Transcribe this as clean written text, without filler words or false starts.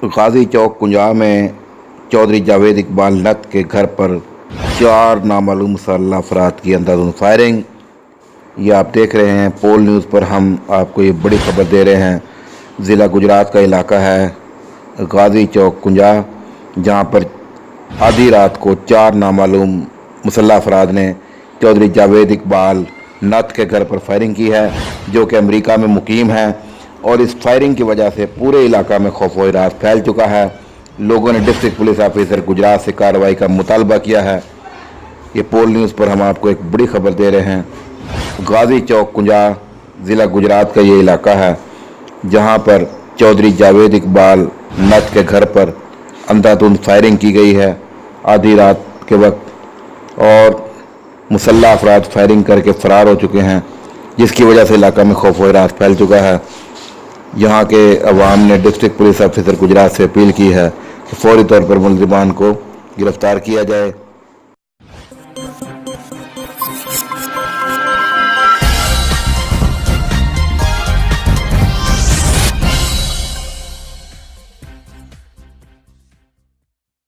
गाजी चौक कुंजा में चौधरी जावेद इकबाल नत के घर पर 4 नामालूम मुसल्लह अफराद की अंधाधुंध फायरिंग। ये आप देख रहे हैं पोल न्यूज़ पर हम आपको ये बड़ी खबर दे रहे हैं। ज़िला गुजरात का इलाका है गाजी चौक कुंजा, जहां पर आधी रात को 4 नामालूम मुसल्लह अफराद ने चौधरी जावेद इकबाल नत के घर पर फायरिंग की है, जो कि अमेरिका में मुकीम है। और इस फायरिंग की वजह से पूरे इलाका में खौफ व हिरास फैल चुका है। लोगों ने डिस्ट्रिक्ट पुलिस ऑफिसर गुजरात से कार्रवाई का मुतालबा किया है। ये पोल न्यूज़ पर हम आपको एक बड़ी खबर दे रहे हैं। गाजी चौक कुंजा ज़िला गुजरात का ये इलाका है, जहां पर चौधरी जावेद इकबाल नत के घर पर अंधाधुंध फायरिंग की गई है आधी रात के वक्त, और मुसल्लह अफराद फायरिंग करके फ़रार हो चुके हैं, जिसकी वजह से इलाका में खौफ व हिरास फैल चुका है। यहाँ के अवाम ने डिस्ट्रिक्ट पुलिस ऑफिसर गुजरात से अपील की है कि फौरी तौर पर मुलज़िमान को गिरफ़्तार किया जाए।